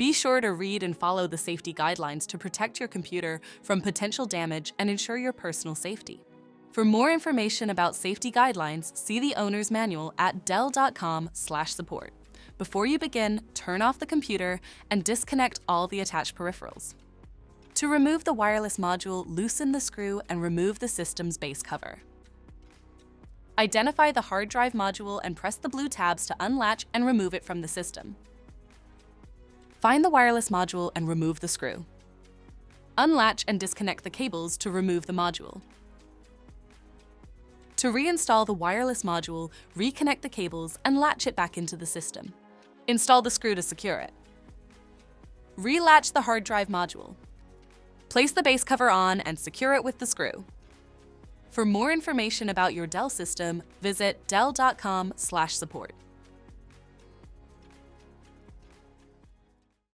Be sure to read and follow the safety guidelines to protect your computer from potential damage and ensure your personal safety. For more information about safety guidelines, see the owner's manual at dell.com/support. Before you begin, turn off the computer and disconnect all the attached peripherals. To remove the wireless module, loosen the screw and remove the system's base cover. Identify the hard drive module and press the blue tabs to unlatch and remove it from the system. Find the wireless module and remove the screw. Unlatch and disconnect the cables to remove the module. To reinstall the wireless module, reconnect the cables and latch it back into the system. Install the screw to secure it. Relatch the hard drive module. Place the base cover on and secure it with the screw. For more information about your Dell system, visit dell.com/support.